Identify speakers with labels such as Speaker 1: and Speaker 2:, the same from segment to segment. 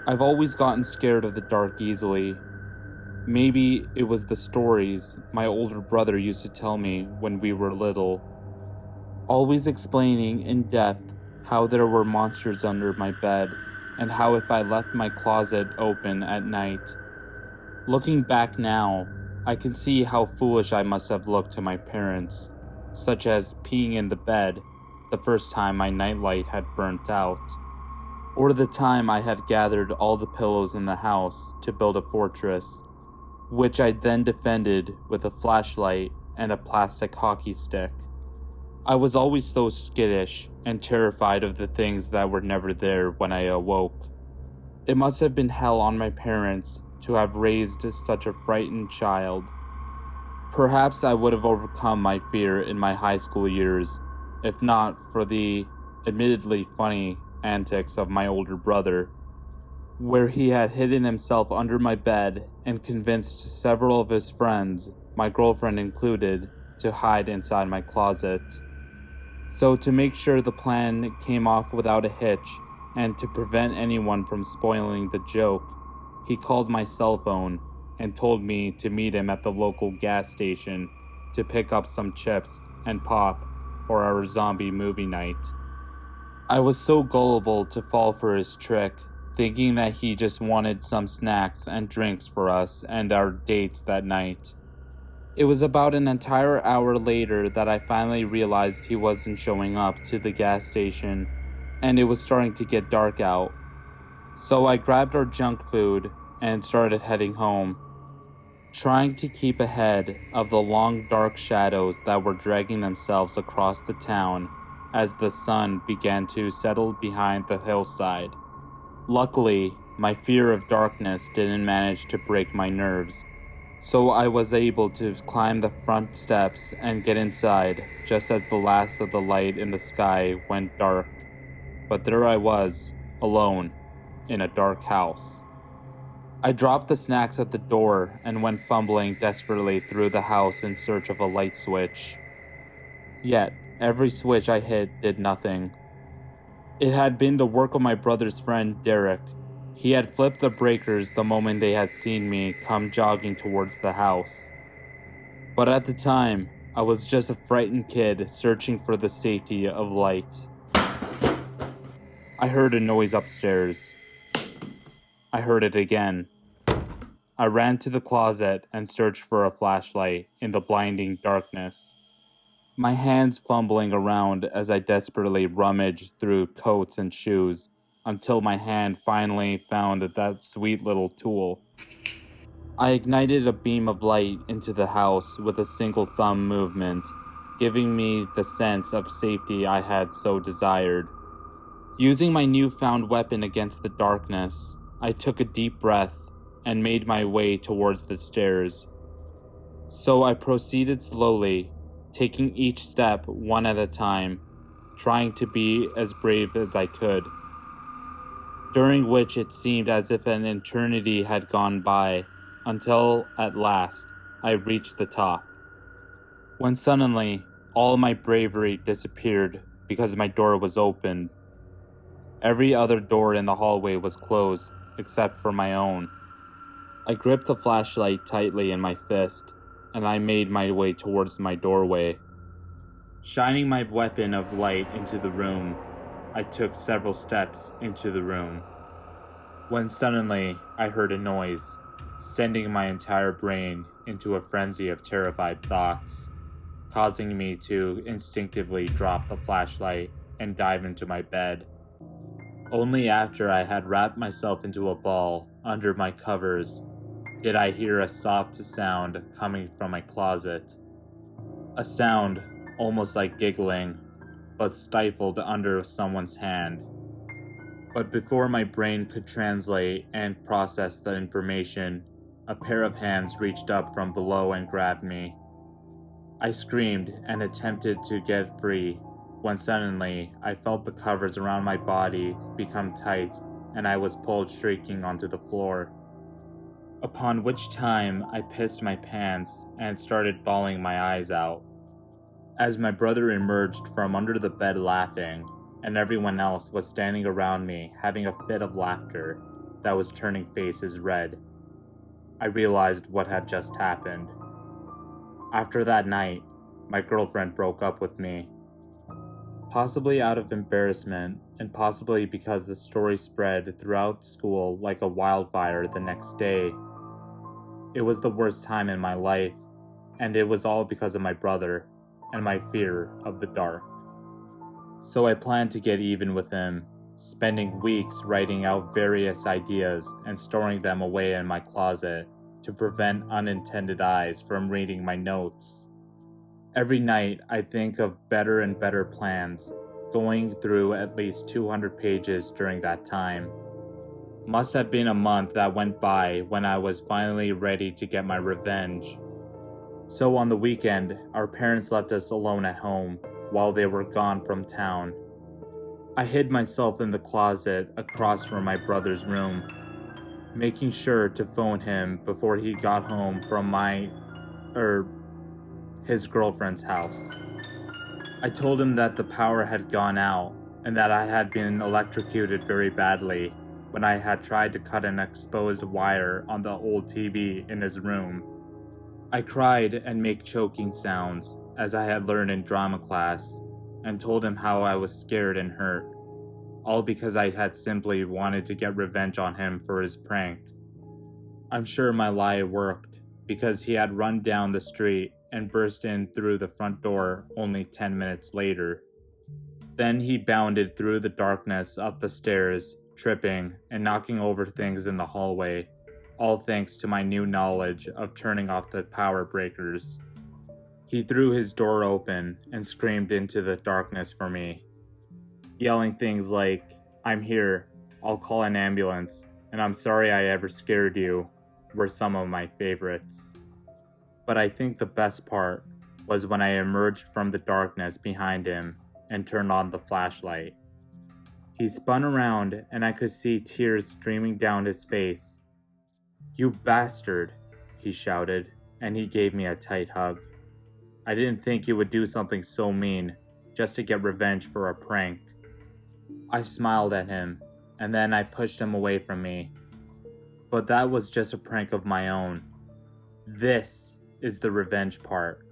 Speaker 1: I've always gotten scared of the dark easily. Maybe it was the stories my older brother used to tell me when we were little, always explaining in depth how there were monsters under my bed and how if I left my closet open at night. Looking back now, I can see how foolish I must have looked to my parents, such as peeing in the bed the first time my nightlight had burnt out, or the time I had gathered all the pillows in the house to build a fortress, which I then defended with a flashlight and a plastic hockey stick. I was always so skittish and terrified of the things that were never there when I awoke. It must have been hell on my parents to have raised such a frightened child. Perhaps I would have overcome my fear in my high school years, if not for the admittedly funny antics of my older brother, where he had hidden himself under my bed and convinced several of his friends, my girlfriend included, to hide inside my closet. So to make sure the plan came off without a hitch, and to prevent anyone from spoiling the joke, he called my cell phone and told me to meet him at the local gas station to pick up some chips and pop for our zombie movie night. I was so gullible to fall for his trick, thinking that he just wanted some snacks and drinks for us and our dates that night. It was about an entire hour later that I finally realized he wasn't showing up to the gas station, and it was starting to get dark out. So I grabbed our junk food and started heading home, trying to keep ahead of the long dark shadows that were dragging themselves across the town as the sun began to settle behind the hillside. Luckily, my fear of darkness didn't manage to break my nerves, so I was able to climb the front steps and get inside just as the last of the light in the sky went dark. But there I was, alone, in a dark house. I dropped the snacks at the door and went fumbling desperately through the house in search of a light switch. Yet, every switch I hit did nothing. It had been the work of my brother's friend, Derek. He had flipped the breakers the moment they had seen me come jogging towards the house. But at the time, I was just a frightened kid searching for the safety of light. I heard a noise upstairs. I heard it again. I ran to the closet and searched for a flashlight in the blinding darkness, my hands fumbling around as I desperately rummaged through coats and shoes until my hand finally found that sweet little tool. I ignited a beam of light into the house with a single thumb movement, giving me the sense of safety I had so desired. Using my newfound weapon against the darkness, I took a deep breath and made my way towards the stairs. So I proceeded slowly, taking each step one at a time, trying to be as brave as I could, during which it seemed as if an eternity had gone by, until, at last, I reached the top. When suddenly, all my bravery disappeared because my door was opened. Every other door in the hallway was closed, except for my own. I gripped the flashlight tightly in my fist, and I made my way towards my doorway. Shining my weapon of light into the room, I took several steps into the room, when suddenly I heard a noise, sending my entire brain into a frenzy of terrified thoughts, causing me to instinctively drop the flashlight and dive into my bed. Only after I had wrapped myself into a ball under my covers did I hear a soft sound coming from my closet. A sound almost like giggling, but stifled under someone's hand. But before my brain could translate and process the information, a pair of hands reached up from below and grabbed me. I screamed and attempted to get free, when suddenly I felt the covers around my body become tight and I was pulled shrieking onto the floor. Upon which time I pissed my pants and started bawling my eyes out. As my brother emerged from under the bed laughing, and everyone else was standing around me having a fit of laughter, that was turning faces red. I realized what had just happened. After that night, my girlfriend broke up with me. Possibly out of embarrassment, and possibly because the story spread throughout school like a wildfire the next day. It was the worst time in my life, and it was all because of my brother and my fear of the dark. So I planned to get even with him, spending weeks writing out various ideas and storing them away in my closet to prevent unintended eyes from reading my notes. Every night I think of better and better plans, going through at least 200 pages during that time. Must have been a month that went by when I was finally ready to get my revenge. So on the weekend, our parents left us alone at home while they were gone from town. I hid myself in the closet across from my brother's room, making sure to phone him before he got home from his girlfriend's house. I told him that the power had gone out and that I had been electrocuted very badly when I had tried to cut an exposed wire on the old TV in his room. I cried and made choking sounds, as I had learned in drama class, and told him how I was scared and hurt, all because I had simply wanted to get revenge on him for his prank. I'm sure my lie worked, because he had run down the street and burst in through the front door only 10 minutes later. Then he bounded through the darkness up the stairs, tripping and knocking over things in the hallway, all thanks to my new knowledge of turning off the power breakers. He threw his door open and screamed into the darkness for me, yelling things like, "I'm here, I'll call an ambulance, and I'm sorry I ever scared you," were some of my favorites. But I think the best part was when I emerged from the darkness behind him and turned on the flashlight. He spun around and I could see tears streaming down his face. "You bastard," he shouted, and he gave me a tight hug. I didn't think he would do something so mean, just to get revenge for a prank. I smiled at him, and then I pushed him away from me. But that was just a prank of my own. This is the revenge part,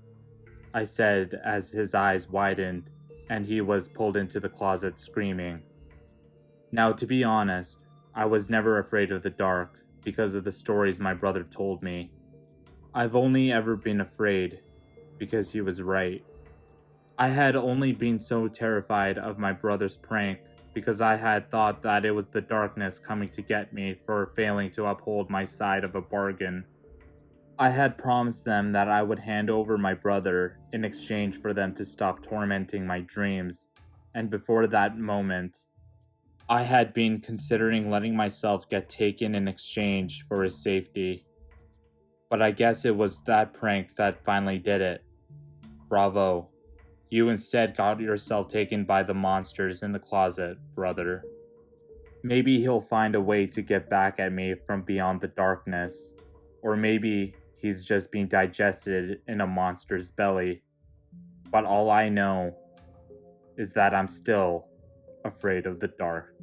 Speaker 1: I said as his eyes widened, and he was pulled into the closet screaming. Now, to be honest, I was never afraid of the dark because of the stories my brother told me. I've only ever been afraid because he was right. I had only been so terrified of my brother's prank because I had thought that it was the darkness coming to get me for failing to uphold my side of a bargain. I had promised them that I would hand over my brother in exchange for them to stop tormenting my dreams, and before that moment, I had been considering letting myself get taken in exchange for his safety. But I guess it was that prank that finally did it. Bravo. You instead got yourself taken by the monsters in the closet, brother. Maybe he'll find a way to get back at me from beyond the darkness. Or maybe he's just being digested in a monster's belly. But all I know is that I'm still afraid of the dark.